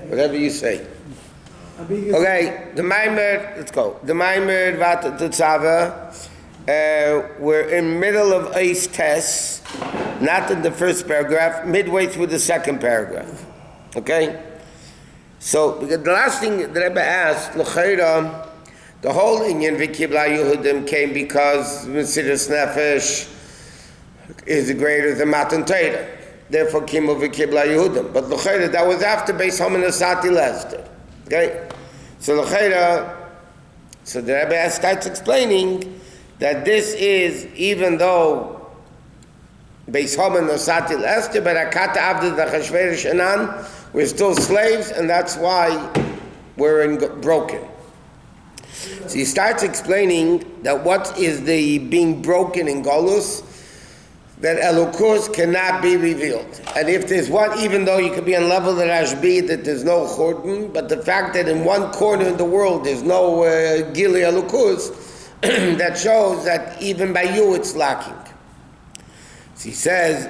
Whatever you say. Okay, the Maamar, let's go. The Maamar Vat Tetzaveh. We're in middle of Ace Test, not in the first paragraph, midway through the second paragraph. Okay? So, because the last thing the Rebbe asked, L'chaira, the whole Inyan V'kibla Yehudim came because Mesiras Nefesh is greater than Matan Torah. Therefore, Kimu V'kibla Yehudim. But L'chaira, that was after Beis Haman Asati Lester. Okay? So L'chaira, so the Rebbe starts explaining that this is, even though Beis Haman Asati Lester, but Akata Avdid Achashverosh Anan, we're still slaves, and that's why we're broken. So he starts explaining that what is the being broken in Golus, that Elokus cannot be revealed. And if there's one, even though you could be on level of Rashbi, that there's no Chordan, but the fact that in one corner in the world there's no Gili Elokus, that shows that even by you it's lacking. So he says,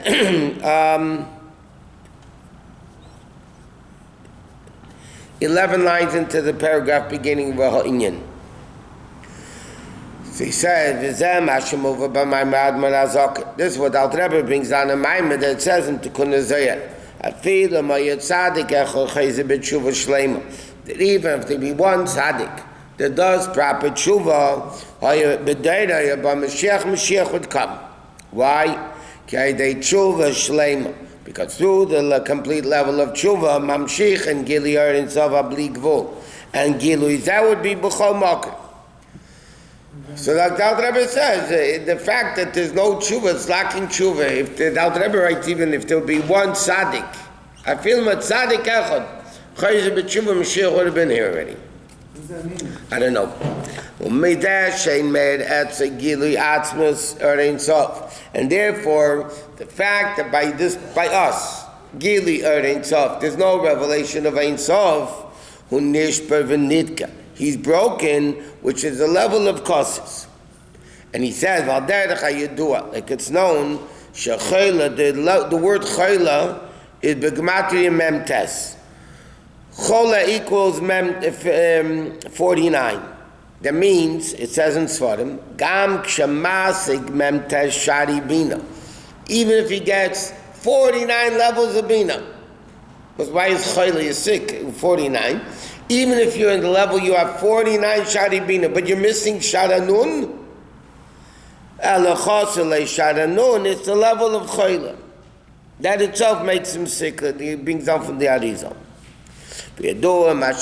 11 lines into the paragraph beginning of Ha'inyan. So he said, this is what Al Rebbe brings down in Maamar that it says in Tikkun Hazayah, that even if there be one tzaddik that does proper tshuva, Mashiach would come. Why? Because through the complete level of tshuva, mamshich and gilui and zava bli gvul, and gilui, that would be b'chol makom. So like the Rebbe says, the fact that there's no tshuva, it's lacking tshuva. If the Rebbe writes, even if there would be one tzaddik, I feel my tzaddik echad, chayzer b'tshuva, Mashiach would have been here already. What does that mean? I don't know. And therefore, the fact that by us, Gili Ein Sof, there's no revelation of Ein Sof, he's broken, which is the level of causes. And he says, like it's known, the word Chayla is Begmatria Memtes. Chola equals 49. That means, it says in Sfarim, Gam kshamasig memtes shari bina. Even if he gets 49 levels of bina. Because why is Chola is sick? 49. Even if you're in the level, you have 49 shari bina, but you're missing sharanun. Alachosele sharanun, it's the level of Chola. That itself makes him sick. It brings down from the Arizal. It's known what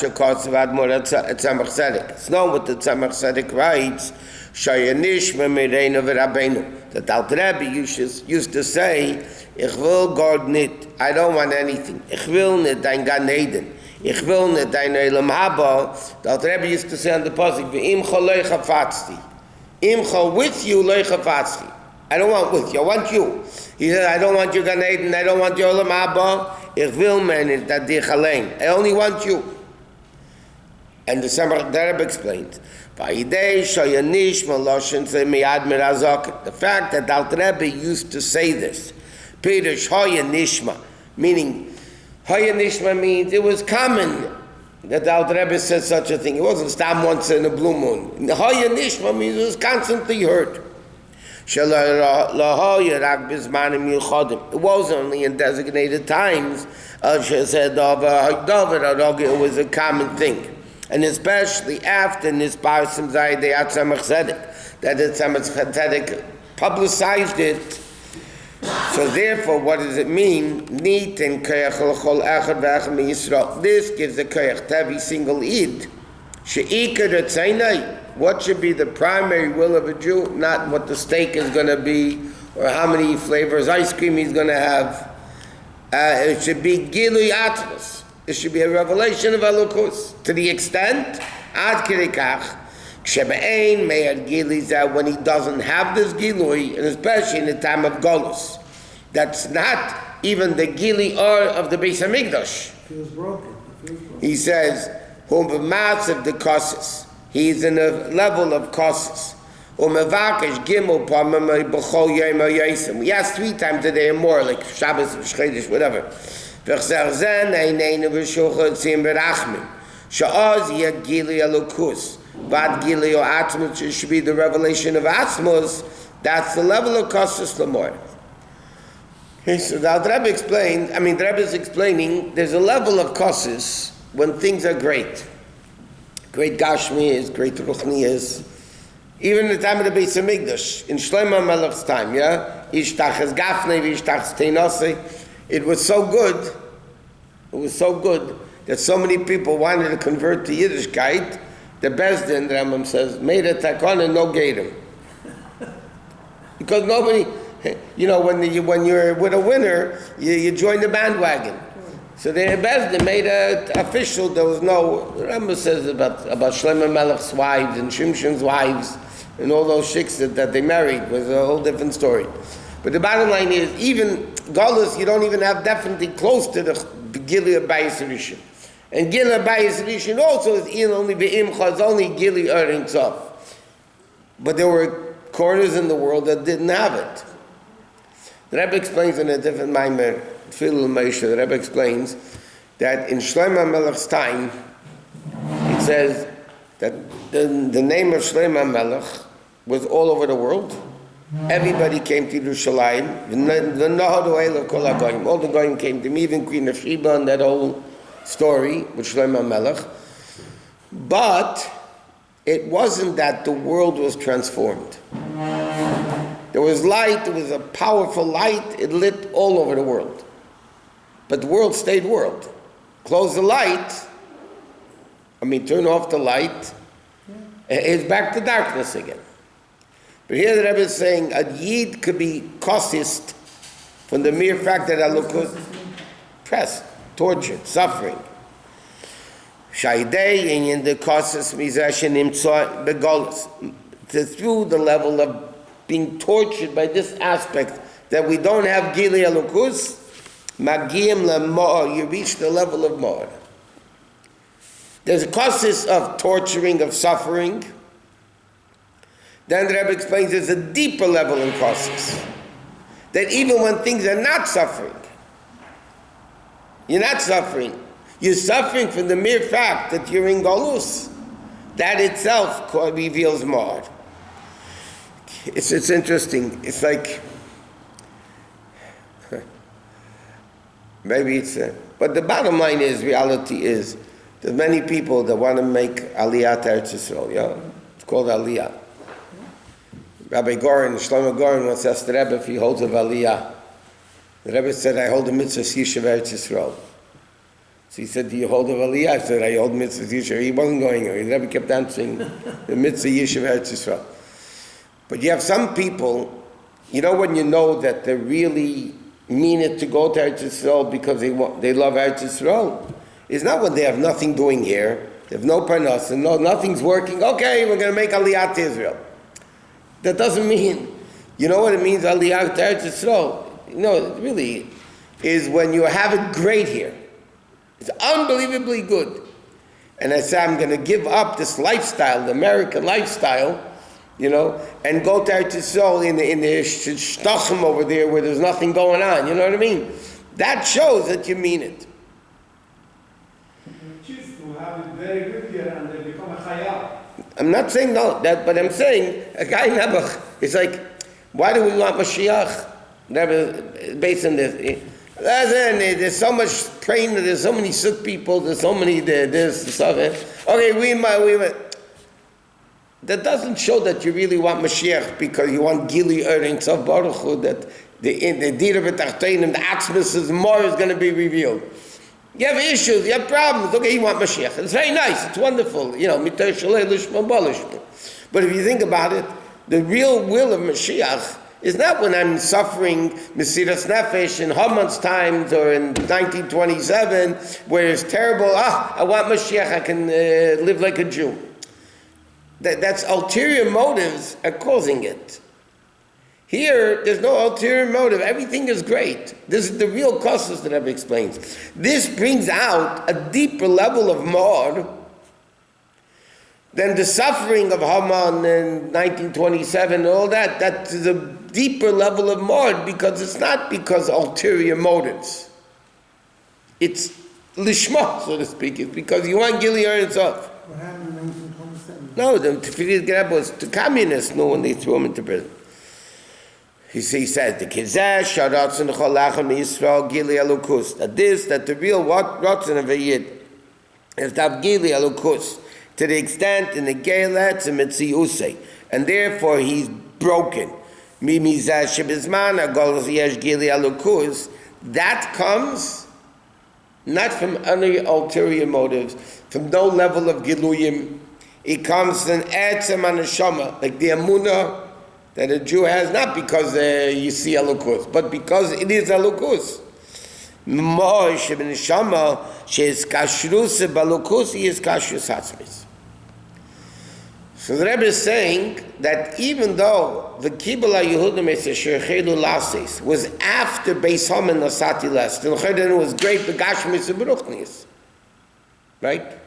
the Tzemach Tzedek writes, that Al Rebbe used to say, Ich will God nicht, I don't want anything. Ich will nicht dein Gan Eden. Ich will nicht dein Elam Haba. The Al Rebbe used to say on the pasuk, V'imcha lo chafatzti. Imcha with you lo chafatzti. I don't want with you, I want you. He said, I don't want your Gan Eden, I don't want your Elam Haba. Ich will man that dich allein. I only want you. And the Rebbe explains, the fact that Al Rebbe used to say this, Pirush Hoya Nishma, meaning Hoya Nishma means it was common that Al Rebbe said such a thing. It wasn't stam once in a blue moon. Hoya Nishma means it was constantly heard. It was only in designated times. It was a common thing. And especially after Nispar Simzai de Tzemach Tzedek, that the Tzemach Tzedek publicized it. So therefore, what does it mean? This gives the koyach to every single Eid. What should be the primary will of a Jew? Not what the steak is going to be, or how many flavors ice cream he's going to have. It should be Gilui Atmos. It should be a revelation of Elokus. To the extent, Ad Kirikach, Kshebe'ein Me'ad Gili, that when he doesn't have this Gilui, and especially in the time of Golus, that's not even the Gili or of the Beis HaMikdash. Feels broken. He says, Whom b'matzav the kosis. He is in a level of kosis. Umevakesh gimel pamamay b'chol yom ha'yosem. We ask 3 times a day or more, like Shabbos, Shchedesh, whatever. V'chzer zeh neineinu v'shucha tzim berachmin. Sha'oz yeh gili elokus. Vad gili o atzmus, it should be the revelation of atzmus. That's the level of kosus l'mor. Okay, so now the Rebbe explained, the Rebbe is explaining, there's a level of kosus when things are great. Great Gashmi is, great Ruchni is. Even in the time of the Beis HaMikdash, in Shlomo Melech's time, yeah? Ishtachas Gafnei, Ishtachas Teinasei. It was so good that so many people wanted to convert to Yiddishkeit. The Bezdin, the Rambam says, made a takon and no gatum. Because nobody, when you're with a winner, you join the bandwagon. So the Bezdin made it official. There was no, the Rambam says about Shlomo Melech's wives and Shimshon's wives and all those chicks that they married was a whole different story. But the bottom line is, even Galus, you don't even have definitely close to the Gilead Bayis Rishon. And Gilead Bayis Rishon also is only Be'imcha, it's only Gilead Erin Tzof. But there were corners in the world that didn't have it. The Rebbe explains in a different Maamar, Tefillah Moshe, the Rebbe explains that in Shlomo Melech's time, it says that the name of Shlomo Melech was all over the world. Everybody came to Yerushalayim. All the Goyim came to me, even Queen of Sheba and that whole story with Shlomo Melech. But it wasn't that the world was transformed. There was light, there was a powerful light, it lit all over the world. But the world stayed world. Close the light, turn off the light, it's back to darkness again. But here the Rebbe is saying a Yid could be kosist from the mere fact that Alukut pressed, tortured, suffering. Shaydei in the kosist mizashin imtsoy begolus. Through the level of being tortured by this aspect that we don't have Gili Alukus, Magiyim Lamor, you reach the level of Mor. There's a kosist of torturing, of suffering. Then the Rebbe explains there's a deeper level in kossus. That even when things are not suffering, you're not suffering. You're suffering from the mere fact that you're in Golus. That itself reveals more. It's interesting. It's like, maybe it's, but the bottom line is, reality is, there's many people that want to make Aliyah to Eretz Yisrael, yeah? It's called Aliyah. Rabbi Goren, Shlomo Goren once asked the Rebbe if he holds of Aliyah. The Rebbe said, I hold the mitzvah Yishuv Eretz Yisrael. So he said, do you hold of Aliyah? I said, I hold mitzvah Yishuv. He wasn't going anywhere. The Rebbe kept answering the mitzvah Yishuv Eretz Yisrael. But you have some people, when you know that they really mean it to go to Eretz Yisrael because they love Eretz Yisrael. It's not when they have nothing doing here, they have no parnas, and nothing's working, okay, we're going to make Aliyah to Israel. That doesn't mean, you know what it means, Aliyah to Eretz Yisrael? It really is when you have it great here. It's unbelievably good. And I say, I'm going to give up this lifestyle, the American lifestyle, and go to Eretz Yisrael in the shtachim over there where there's nothing going on, you know what I mean? That shows that you mean it. Choose to have it very good here and they become a chayah. I'm not saying no, but I'm saying a guy Nebuch is like, why do we want Mashiach? Based on this. There's so much praying, there's so many sick people, there's so many this, stuff. Okay, we might. That doesn't show that you really want Mashiach because you want Gili Erin Tzav Baruch Hu, that the Dira B'Tachtein, the Atzmus is more is going to be revealed. You have issues, you have problems, okay, you want Mashiach. It's very nice, it's wonderful, But if you think about it, the real will of Mashiach is not when I'm suffering Mesiras Nefesh in Haman's times or in 1927, where it's terrible, I want Mashiach, I can live like a Jew. That's ulterior motives are causing it. Here, there's no ulterior motive. Everything is great. This is the real causes that Rebbe explains. This brings out a deeper level of Ma'or than the suffering of Haman in 1927 and all that. That's a deeper level of Ma'or because it's not because ulterior motives. It's lishma, so to speak. It's because you want Gili Eretz Sof. What happened in 1927? No, the Tefillah Rebbe was the communists. No, when they threw him into prison. He says the Kizeh Sharatzin Cholachem Yisrael Gili Elukus. That the real Ratzin of a Yid is to have Gili Elukus to the extent in the Geiletz and Mitziusei, and therefore he's broken. Mimizah Shebizman Agol Yesh Gili Elukus. That comes not from any ulterior motives, from no level of Giluyim. It comes from Etzem and Neshama, like the Amunah that a Jew has, not because you see Elukus, but because it is Elukus. More Sheben Neshama, she's Kashrus Balukus, he is Kashrus Hatzmis. So the Rebbe is saying that even though the Kibbutz Yehudim Esher Lasis was after Beis Haman Nasati Les, the Chayden was great Begashmis Beruchnis, right?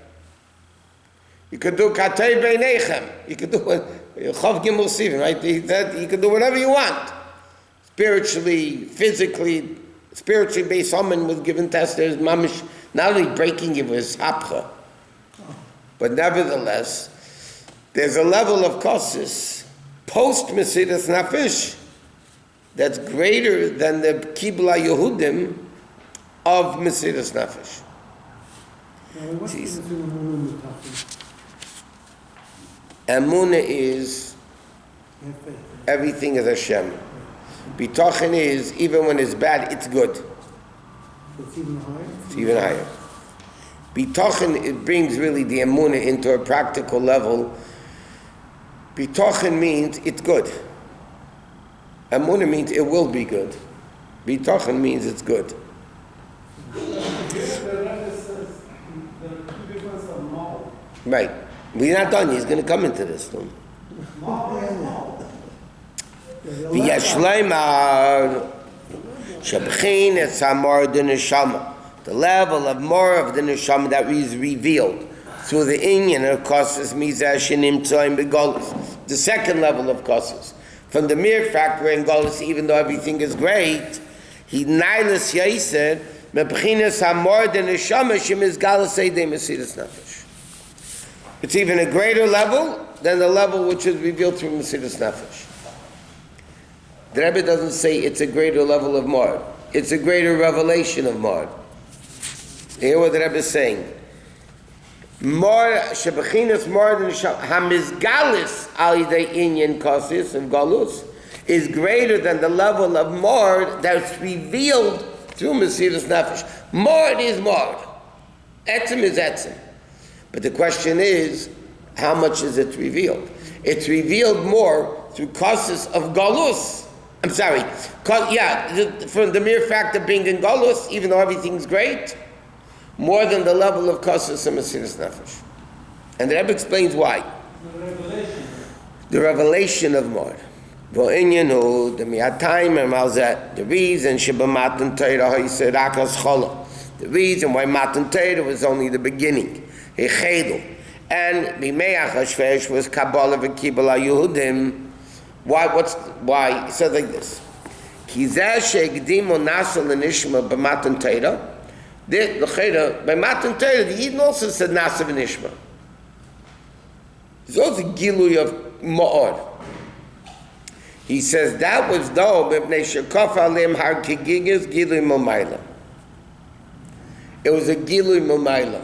You could do Katei Beinechem. You could do Chav Gimel Sivim, right? You could do whatever you want. Spiritually, physically, Beis Haman was given test. There's mamish, not only breaking it was hapcha, but nevertheless, there's a level of kosis post Mesidas Nafesh that's greater than the Kibbutz Yehudim of Mesidas Nafesh. What's the difference between Amunah and Emunah is faith? everything is Hashem. Bitachon is even when it's bad, it's good. So it's even higher? It's even higher. Bitachon, it brings really the Emunah into a practical level. Bitachon means it's good. Emunah means it will be good. Bitachon means it's good. The Rebbe says the two difference of Maamar. Right. We're not done. He's going to come into this one. V'yashleimar shabchin et samar the neshama. The level of more of the neshama that is revealed through the inyan of kosis mizah shenim tzoim begolus. The second level of kosis. From the mere fact we're in golus, even though everything is great, he nailas yaised mebchinas samar the neshama shemiz galus eidei mesidas nafesh. It's even a greater level than the level which is revealed through Mesidas Nefesh. The Rebbe doesn't say it's a greater level of Mord. It's a greater revelation of Mord. Hear what the Rebbe is saying. Mord, Shebechinas Mord and Hamizgalis Alidei Inyan Kosis of Galus is greater than the level of Mord that's revealed through Mesidas Nefesh. Mord is Mord. Etzem is Etzem. But the question is, how much is it revealed? It's revealed more through causes of galus. I'm sorry. From the mere fact of being in galus, even though everything's great, more than the level of causes of Mesidas Nefesh. And the Rebbe explains why. The revelation of Mord. The reason the reason why Matan Torah was only the beginning. And Bimeach Hashvesh was Kabbalah v'Kibbutz Yehudim. Why? He said like this: Kizeh she'egdimu nasa l'nishma b'Matan Torah. By Matan Torah, the Yidden also said nasa v'nishma. There's also gilui of ma'or. He says that was though b'pnei shekaf alim har kigigas gilui momayla. It was a gilui momayla.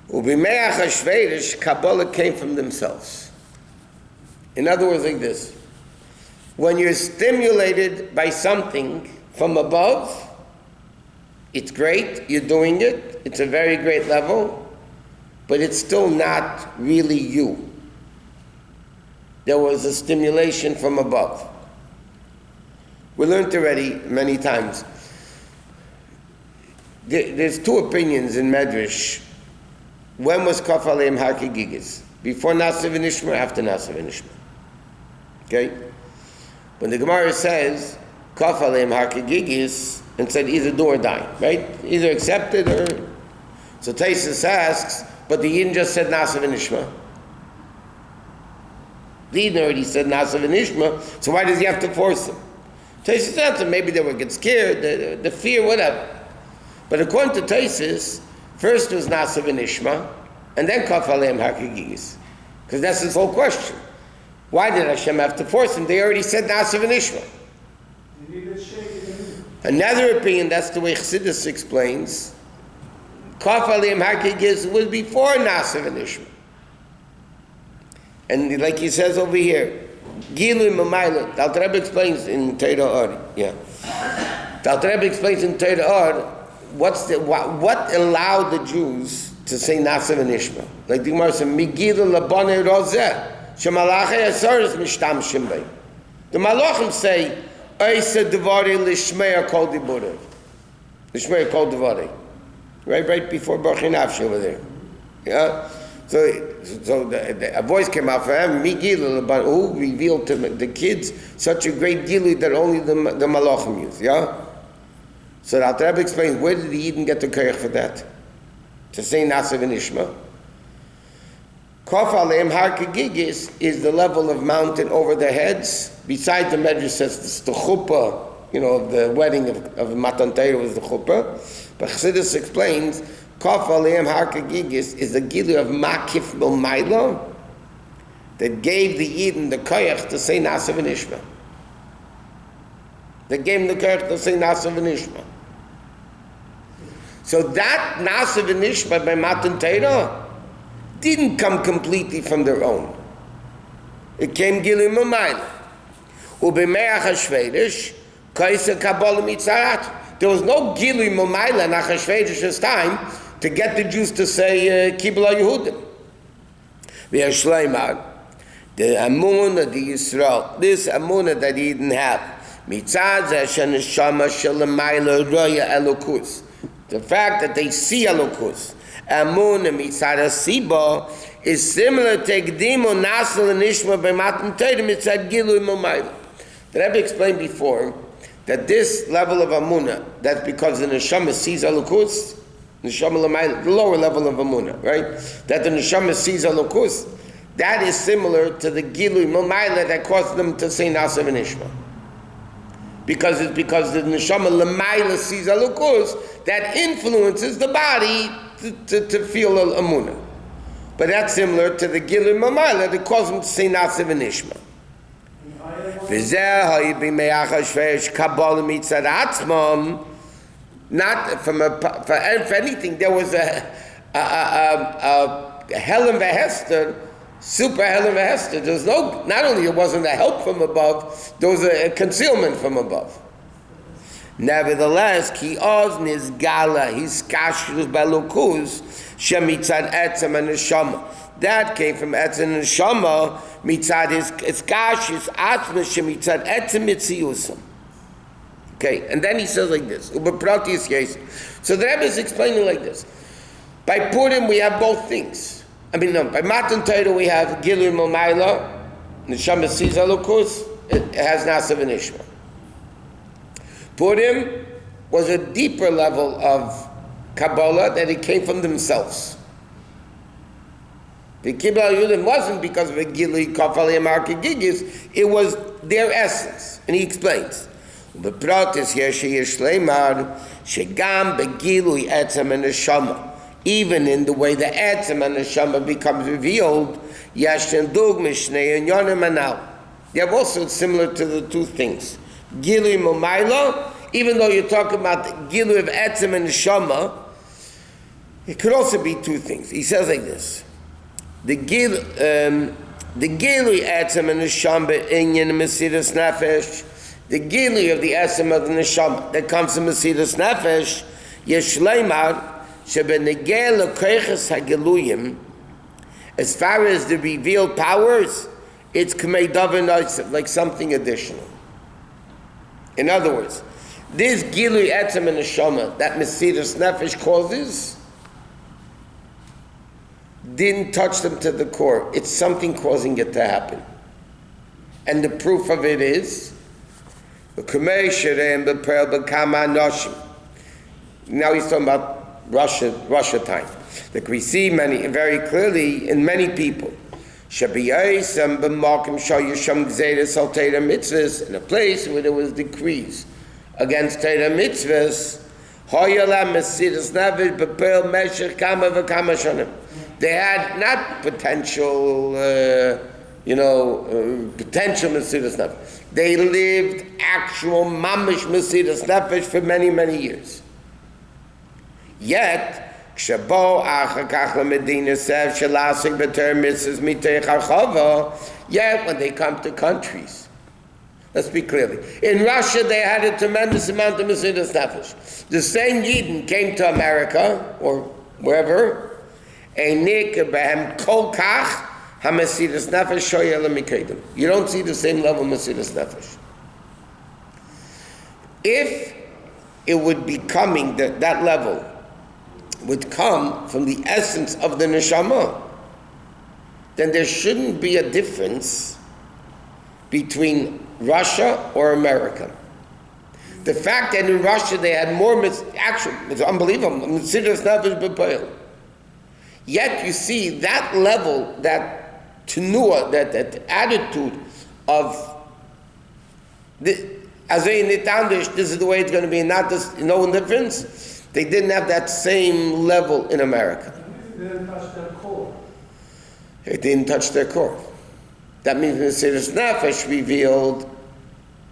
Ubimeach Hashverish, Kabbalah came from themselves. In other words, like this: when you're stimulated by something from above, it's great, you're doing it, it's a very great level, but it's still not really you. There was a stimulation from above. We learned already many times. There's two opinions in Medrash. When was Kaf Aleim Har Kigigis? Before Nasa v'Nishma or after Nasa v'Nishma? Okay? When the Gemara says Kaf Aleim Har Kigigis, and said either do or die, right? Either accept it or... So Taisus asks, but the Yidden just said Nasa v'Nishma. The Yidden already said Nasa v'Nishma, so why does he have to force them? Taisus answered, maybe they would get scared, the fear, whatever. But according to Taisus, first was Nasa v'Nishma, and then Kaf Aleim Hakagigis. Because that's his whole question. Why did Hashem have to force him? They already said Nasa v'Nishma. Another opinion, that's the way Chassidus explains, Kaf Aleim Hakagigis was before Nasa v'Nishma. And like he says over here, Gilu Mamayla, the Rebbe explains in Teira Or, the Rebbe explains in Teira Or, what allowed the Jews to say Nasa v'Nishma? Like the Gemara says, Migilu Labane Rozeh, Shemalachei Asaris Mishtam Shimbei. The Malachim say, Oisa Devari Lishmeya Kol Diboreh. Lishmeya Kol Devari. Right before Baruch Nafshi over there. Yeah? So a voice came out for him, Migilu Labane, who revealed to the kids such a great gilu that only the Malachim use. Yeah? So the Rebbe explains, where did the Eden get the koyach for that? To say Nasa v'Nishma. Kaf Aleim Har Kegigis is the level of mountain over their heads. Besides the Medrash says the chuppah, of the wedding of Matan Torah was the chuppah. But Chassidus explains, Kaf Aleim Har Kegigis is the gilu of Makif Milmayla that gave the Eden the koyach to say Nasa v'Nishma. They gave him the koyach to say Nasa v'Nishma. So that Nasa v'Nishma by Matan Torah didn't come completely from their own. It came Gilu Mamayla. Ubemeach HaShvedish, Kaisa Kabbalah Mitzarat. There was no Gilu Mamayla in Achashvedish's time to get the Jews to say Kibla Yehudim. V'yashleimar, the Amunah, the Yisrael, this Amunah that he didn't have, Mitzad Zeshan Neshama Shalamayla Roya Elokus. The fact that they see Elokus, Amun and Mitzad Siba, is similar to Gdimo Nasal and Ishma by Matan Torah Mitzad Gilu Mamayla. The Rebbe explained before that this level of Amunah, that's because the Neshama sees Elokus, Neshama Lamayla, the lower level of Amunah, right? That the Neshama sees Elokus, that is similar to the Gilu Mamayla that caused them to say Nasa v'Nishma. Because the Neshama Lamayla sees Elokus, that influences the body to feel Amunah. But that's similar to the Gilu Mamayla that caused them to say Nasa v'Nishma. Not for anything, there was a Helen Vehester, super Helen Vehester. There was not only it wasn't a help from above, there was a concealment from above. Nevertheless, ki oz nizgala, his kashrus balukuz, shemitzad etzem and neshama. That came from etzem and neshama, mitzad his kashrus atzma shemitzad etzem mitziyusam. Okay, and then he says like this. So the Rebbe is explaining like this. By Purim we have both things. By Matan Torah we have Gilu Mamayla, Neshama sees Elokus, it has Nasa v'Nishma. Purim was a deeper level of Kabbalah that it came from themselves. The Kibla Yudim wasn't because of a Gilu Kafali Gigis, it was their essence. And he explains. The prat is here sheyishleimar shegam begilui etzem and neshama. Even in the way the etzem and neshama becomes revealed, yashen dug mishnei and yonim anal. They have also similar to the two things. Gilui mamayla, even though you're talking about the gilui of etzem and neshama, it could also be two things. He says like this: the gilui etzem and neshama inyan mesiras nefesh. The gili of the essence of the neshama that comes from Mesiras Nefesh, Yeshleimar, shebenegel l'koiches hageluyim, as far as the revealed powers, it's k'mei davar nosev, like something additional. In other words, this gili etzem and neshama that Mesiras Nefesh causes didn't touch them to the core. It's something causing it to happen. And the proof of it is now he's talking about Russia time. Like we see very clearly in many people. In a place where there was decrees against Torah mitzvahs, They had not potential, potential Mesiras Nefesh. They lived actual mamish Mesiras Nefesh for many, many years. Yet, yet when they come to countries, let's speak clearly. In Russia, they had a tremendous amount of Mesiras Nefesh. The same Yidden came to America, or wherever, you don't see the same level of Mesiras Nefesh. If it would be coming, that level would come from the essence of the neshama, then there shouldn't be a difference between Russia or America. The fact that in Russia they had more, it's unbelievable, Mesiras Nefesh b'poel. Yet you see that level, that tenua, that attitude of, this is the way it's going to be, not this, no difference. They didn't have that same level in America. They didn't touch their core. It didn't touch their core. That means Mesiras Nefesh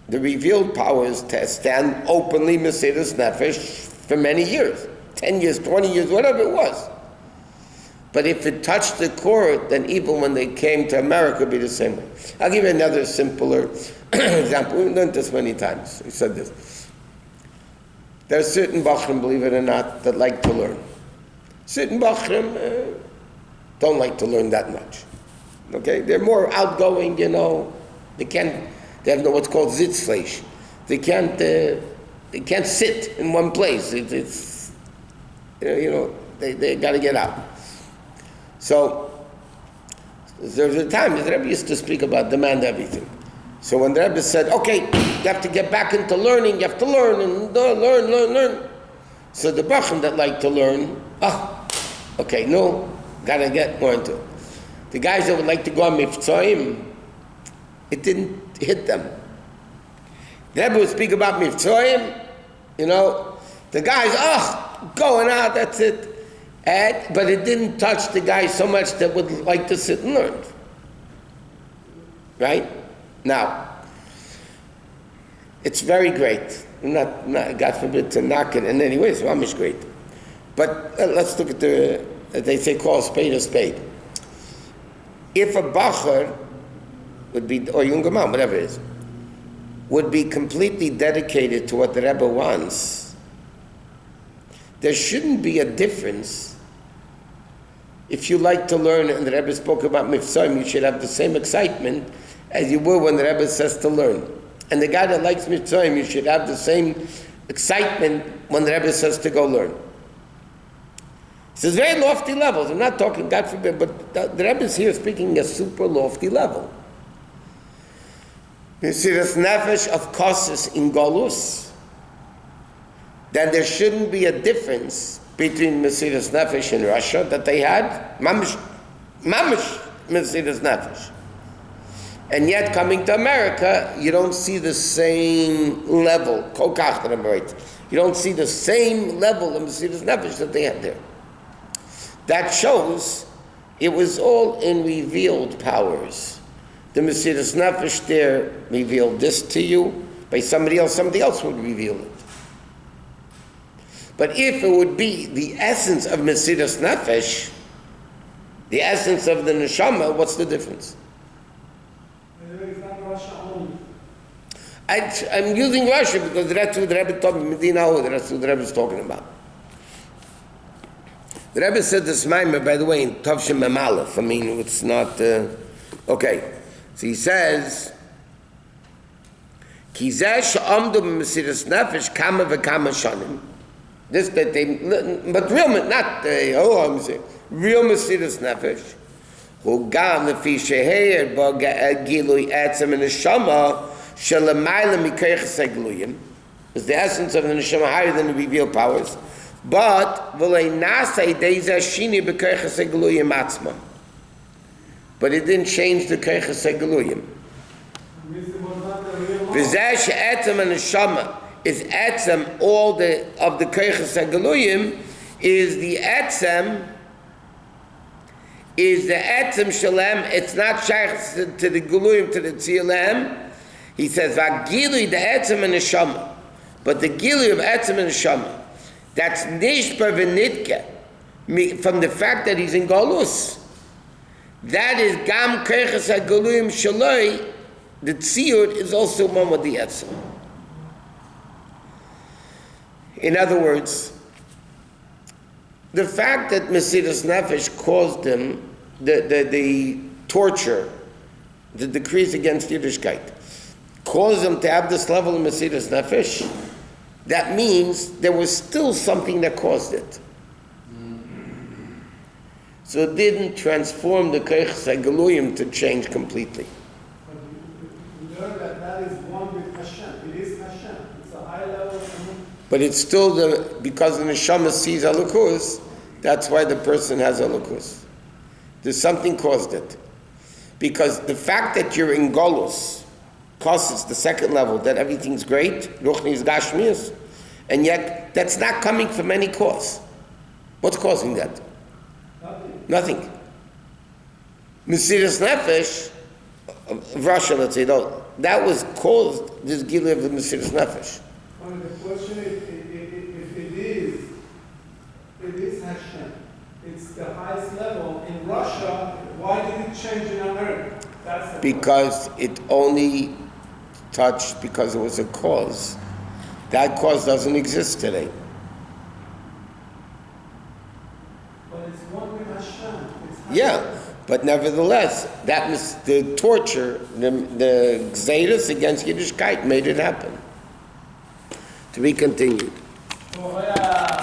the revealed powers to stand openly Mesiras Nefesh for many years, 10 years, 20 years, whatever it was. But if it touched the core, then even when they came to America, it would be the same way. I'll give you another simpler example. We've learned this many times. We said this. There are certain Bachrim, believe it or not, that like to learn. Certain Bachrim don't like to learn that much. Okay? They're more outgoing, They have what's called Sitzfleisch. They can't sit in one place. They got to get out. So, there was a time the Rebbe used to speak about demand everything. So when the Rebbe said, okay, you have to get back into learning, you have to learn, and learn. So the Bachim that like to learn, gotta get more into it. The guys that would like to go on Mivtzoim, it didn't hit them. The Rebbe would speak about Mivtzoim, the guys, going out, that's it. But it didn't touch the guy so much that would like to sit and learn. Right? Now, it's very great. Not God forbid to knock it in any way, it's mamish great. But let's look at they say call a spade a spade. If a bacher would be, or younger man, whatever it is, would be completely dedicated to what the Rebbe wants, there shouldn't be a difference. If you like to learn, and the Rebbe spoke about Mifsaim, you should have the same excitement as you will when the Rebbe says to learn. And the guy that likes Mifsaim, you should have the same excitement when the Rebbe says to go learn. It's very lofty levels. I'm not talking, God forbid, but the Rebbe is here speaking a super lofty level. Mesiras Nefesh of Kosis in Golus, then there shouldn't be a difference between Mesiras Nefesh in Russia that they had, mamish Mesiras Nefesh. And yet coming to America, you don't see the same level, you don't see the same level of Mesiras Nefesh that they had there. That shows it was all in revealed powers. The Mesiras Nefesh there revealed this to you, by somebody else would reveal it. But if it would be the essence of Mesiras Nefesh, the essence of the neshama, what's the difference? It's not Russia only. I'm using Russia because that's what the Rebbe told me, Medina, that's what the Rebbe is talking about. The Rebbe said this Maamar, by the way, in Tavshim Memalef. It's not... okay. So he says, Ki zeh she'amdu b'mesiras nefesh kama v'kama shanim. This that they, but real, not I'm saying real Mesiras Nefesh. Who gam lefi sheheir ba gilui etzem in neshama shelamayla mikayches hagluyim. Is the essence of the neshama higher than the revealed powers, but v'lei nasei deizeh shini b'kayches hagluyim atzma. But it didn't change the kayches hagluyim. V'zeh she'etzem in neshama. is etzem, all the koiches hagaluyim, is the etzem shalem. It's not shaykh to the galuyim, to the tzilem. He says, v'agilui the etzem and neshama. But the gilui of etzem and neshama, that's nishbar v'nitke, from the fact that he's in galus. That is gam koiches hagaluyim shaloi. The tziyut is also one with the etzem. In other words, the fact that Mesiras Nefesh caused him the torture, the decrees against Yiddishkeit, caused him to have this level of Mesiras Nefesh, that means there was still something that caused it. So it didn't transform the Koiches HaGeluyim to change completely. But we learn that is one with Hashem. It is Hashem. It's a high level of But it's still because the neshama sees Elokus, that's why the person has Elokus. There's something caused it. Because the fact that you're in Golus causes the second level, that everything's great, Ruchni's Gashmias, and yet that's not coming from any cause. What's causing that? Nothing. Mesiras Nefesh, of Russia, let's say, no, that was caused, this Gilui of the Mesiras Nefesh. Well, the question is, if it is Hashem, it's the highest level. In Russia, why did it change in America? That's the Because it only touched because it was a cause. That cause doesn't exist today. But it's one with Hashem. It's Hashem. Yeah, but nevertheless, that was the torture, the Gzeiras against Yiddishkeit made it happen. To be continued. Oh, yeah.